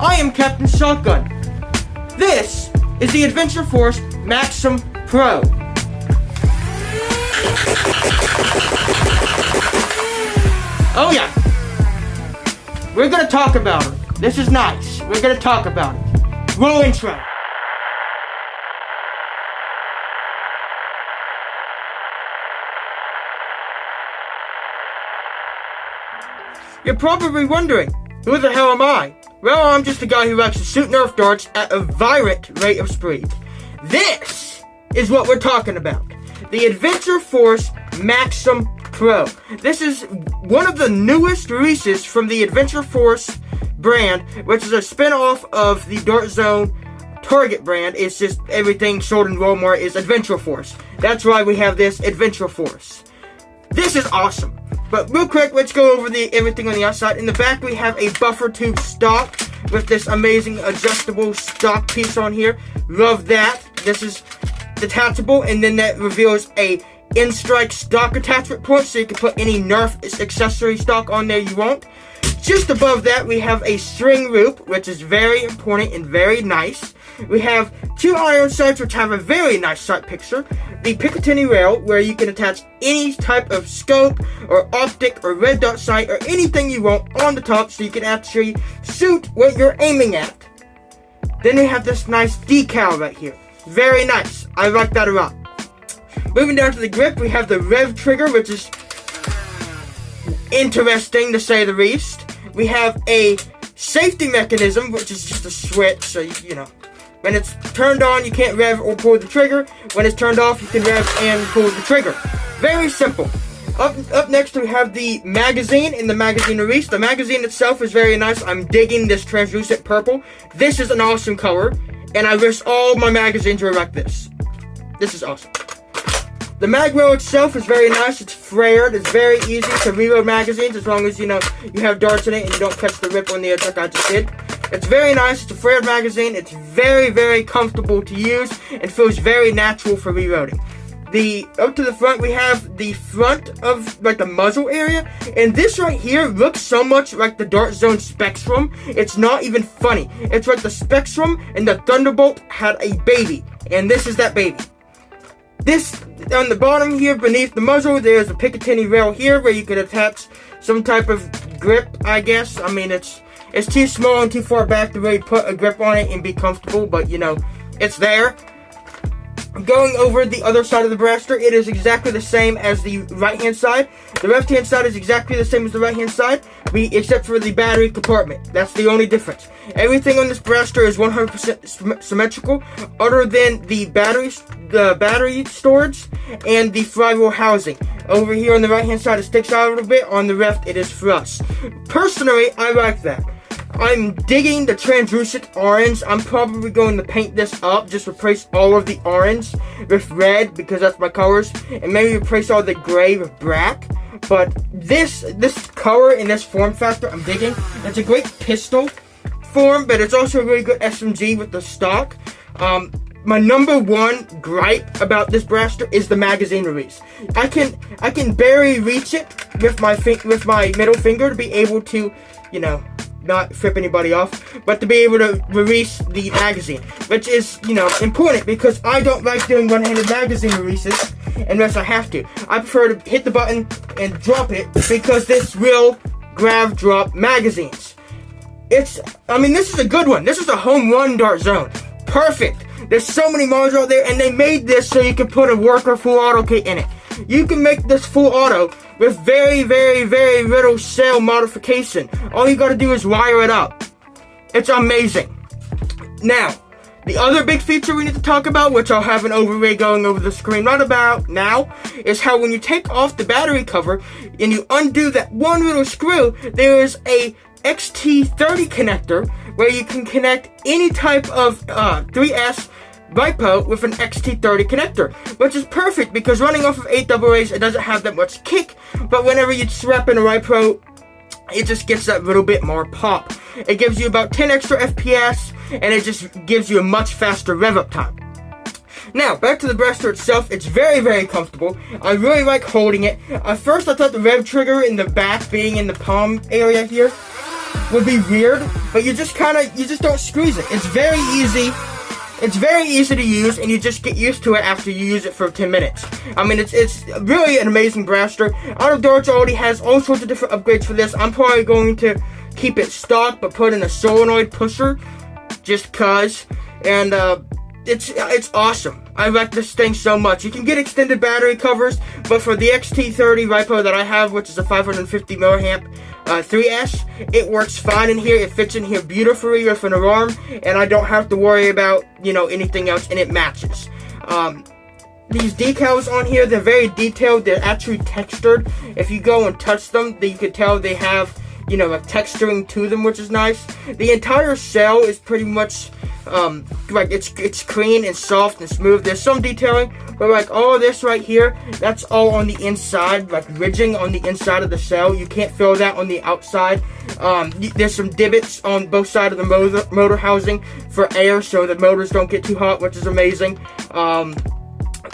I am Captain Shotgun. This is the Adventure Force Maxim Pro. Oh yeah, we're gonna talk about it. This is nice. We're gonna talk about it. Roll intro. You're probably wondering, who the hell am I? Well, I'm just a guy who likes to shoot Nerf darts at a violent rate of speed. This is what we're talking about. The Adventure Force Maxim Pro. This is one of the newest releases from the Adventure Force brand, which is a spin-off of the Dart Zone Target brand. It's just everything sold in Walmart is Adventure Force. That's why we have this Adventure Force. This is awesome. But real quick, let's go over everything on the outside. In the back, we have a buffer tube stock with this amazing adjustable stock piece on here. Love that. This is detachable, and then that reveals a in-strike stock attachment point, so you can put any Nerf accessory stock on there you want. Just above that, we have a string loop, which is very important and very nice. We have two iron sights, which have a very nice sight picture. The Picatinny rail, where you can attach any type of scope or optic or red dot sight or anything you want on the top, so you can actually shoot what you're aiming at. Then we have this nice decal right here. Very nice. I like that a lot. Moving down to the grip, we have the rev trigger, which is interesting to say the least. We have a safety mechanism, which is just a switch, so you know. When it's turned on, you can't rev or pull the trigger. When it's turned off, you can rev and pull the trigger. Very simple. Up next, we have the magazine in the magazine release. The magazine itself is very nice. I'm digging this translucent purple. This is an awesome color, and I wish all my magazines were like this. This is awesome. The mag rail itself is very nice. It's flared. It's very easy to reload magazines as long as you have darts in it and you don't catch the rip on the edge like I just did. It's very nice. It's a flared magazine. It's very, very comfortable to use and feels very natural for reloading. Up to the front, we have the front of like the muzzle area, and this right here looks so much like the Dart Zone Spectrum. It's not even funny. It's like the Spectrum and the Thunderbolt had a baby, and this is that baby. This, on the bottom here, beneath the muzzle, there's a Picatinny rail here where you could attach some type of grip, I guess. I mean, it's too small and too far back to really put a grip on it and be comfortable, but, it's there. Going over the other side of the blaster, it is exactly the same as the right-hand side. The left-hand side is exactly the same as the right-hand side, except for the battery compartment. That's the only difference. Everything on this blaster is 100% symmetrical, other than the battery storage and the flywheel housing. Over here on the right-hand side, it sticks out a little bit. On the left, it is flush. Personally, I like that. I'm digging the translucent orange. I'm probably going to paint this up, just replace all of the orange with red because that's my colors, and maybe replace all the gray with black. But this color and this form factor, I'm digging. It's a great pistol form, but it's also a really good SMG with the stock. My number one gripe about this blaster is the magazine release. I can barely reach it with my middle finger to be able to, not flip anybody off, but to be able to release the magazine, which is, important because I don't like doing one-handed magazine releases unless I have to. I prefer to hit the button and drop it because this will grab drop magazines. This is a good one. This is a home run Dart Zone. Perfect. There's so many mods out there, and they made this so you can put a worker full auto kit in it. You can make this full auto with very, very, very little cell modification. All you gotta do is wire it up. It's amazing. Now, the other big feature we need to talk about, which I'll have an overlay going over the screen right about now, is how when you take off the battery cover and you undo that one little screw, there is a XT30 connector where you can connect any type of 3S LiPo with an XT30 connector, which is perfect because running off of 8AA's, it doesn't have that much kick, but whenever you strap in a LiPo, it just gets that little bit more pop. It gives you about 10 extra FPS, and it just gives you a much faster rev up time. Now, back to the blaster itself, it's very, very comfortable. I really like holding it. At first, I thought the rev trigger in the back being in the palm area here would be weird, but you just don't squeeze it. It's very easy. It's very easy to use, and you just get used to it after you use it for 10 minutes. I mean, it's really an amazing blaster. Out of Darts already has all sorts of different upgrades for this. I'm probably going to keep it stock, but put in a solenoid pusher, just cause. And it's awesome. I like this thing so much. You can get extended battery covers, but for the XT30 Ripo that I have, which is a 550 milliamp 3S, it works fine in here. It fits in here beautifully with an alarm, and I don't have to worry about, anything else, and it matches. These decals on here, they're very detailed. They're actually textured. If you go and touch them, you can tell they have, like texturing to them, which is nice. The entire cell is pretty much like it's clean and soft and smooth. There's some detailing, but like all this right here, that's all on the inside, like ridging on the inside of the cell. You can't feel that on the outside. There's some divots on both sides of the motor housing for air, so the motors don't get too hot, which is amazing.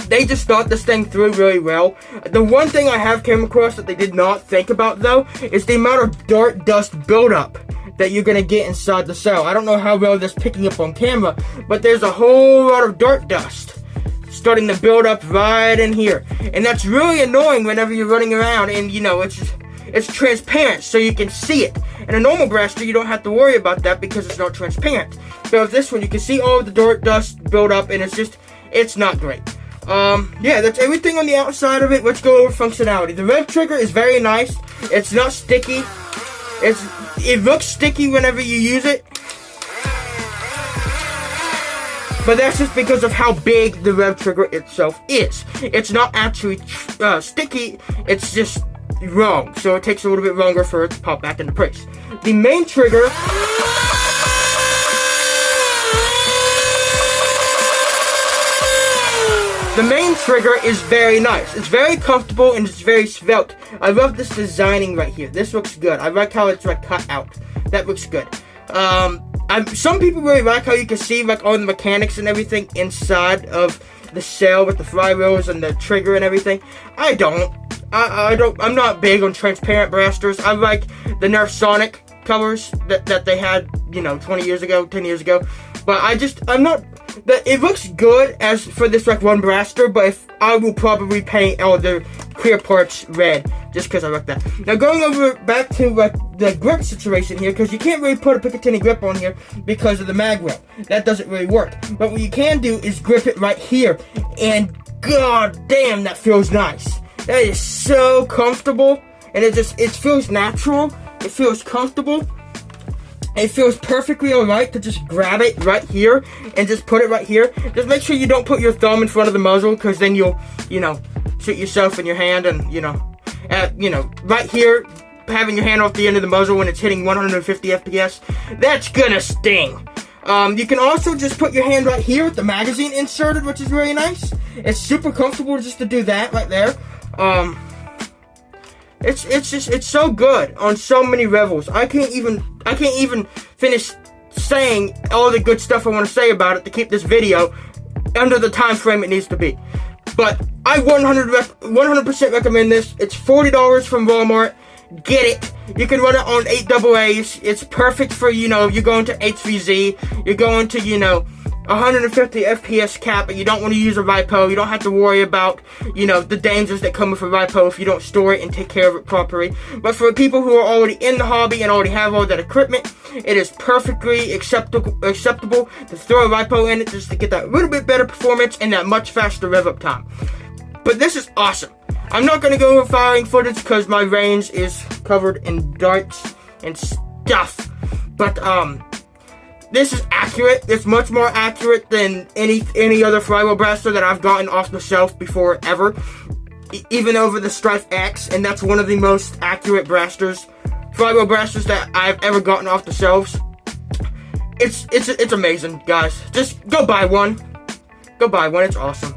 They just thought this thing through really well. The one thing I have came across that they did not think about, though, is the amount of dart dust buildup that you're going to get inside the cell. I don't know how well this is picking up on camera, but there's a whole lot of dart dust starting to build up right in here. And that's really annoying whenever you're running around and, it's transparent, so you can see it. In a normal blaster, you don't have to worry about that because it's not transparent. So with this one, you can see all of the dart dust build up, and it's not great. Yeah, that's everything on the outside of it. Let's go over functionality. The rev trigger is very nice. It's not sticky. It looks sticky whenever you use it, but that's just because of how big the rev trigger itself is. It's not actually sticky. It's just wrong, so it takes a little bit longer for it to pop back into place. The main trigger. The main trigger is very nice. It's very comfortable and it's very svelte. I love this designing right here. This looks good. I like how it's like cut out. That looks good. Some people really like how you can see like all the mechanics and everything inside of the cell with the flywheels and the trigger and everything. I don't. I'm not big on transparent blasters. I like the Nerf Sonic colors that they had, 20 years ago, 10 years ago. But I'm not. It looks good as for this like one blaster, but I will probably paint all the clear parts red just because I like that. Now going over back to like the grip situation here, because you can't really put a Picatinny grip on here because of the mag wheel. That doesn't really work. But what you can do is grip it right here, and god damn, that feels nice. That is so comfortable, and it feels natural. It feels comfortable. It feels perfectly alright to just grab it right here and just put it right here. Just make sure you don't put your thumb in front of the muzzle, because then you'll, shoot yourself in your hand, and, right here, having your hand off the end of the muzzle when it's hitting 150 FPS, that's gonna sting. You can also just put your hand right here with the magazine inserted, which is really nice. It's super comfortable just to do that right there. It's so good on so many levels. I can't even finish saying all the good stuff I want to say about it to keep this video under the time frame it needs to be. But I 100% recommend this. It's $40 from Walmart. Get it. You can run it on 8AA's. It's perfect for, you're going to HVZ. You're going to, 150 FPS cap, and you don't want to use a Ripo. You don't have to worry about, the dangers that come with a Ripo if you don't store it and take care of it properly. But for people who are already in the hobby and already have all that equipment, it is perfectly acceptable to throw a Ripo in it just to get that little bit better performance and that much faster rev up time. But this is awesome. I'm not going to go over firing footage because my range is covered in darts and stuff. But, this is accurate. It's much more accurate than any other flywheel blaster that I've gotten off the shelf before ever. Even over the Strife X, and that's one of the most accurate flywheel blasters that I've ever gotten off the shelves. It's amazing, guys. Just go buy one. Go buy one. It's awesome.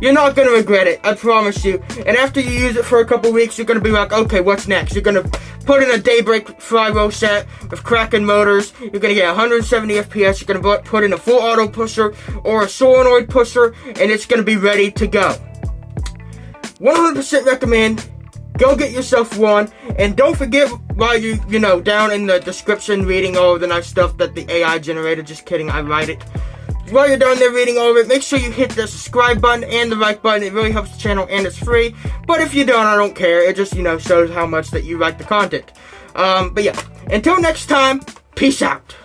You're not going to regret it, I promise you. And after you use it for a couple weeks, you're going to be like, okay, what's next? You're going to put in a Daybreak flywheel set with Kraken motors. You're going to get 170 FPS. You're going to put in a full auto pusher or a solenoid pusher, and it's going to be ready to go. 100% recommend. go get yourself one. And don't forget, while you know, down in the description reading all of the nice stuff that the AI generated. Just kidding, I write it. While you're down there reading all of it, make sure you hit the subscribe button and the like button. It really helps the channel, and it's free. But if you don't, I don't care. It just, you know, shows how much that you like the content. But yeah, until next time, peace out.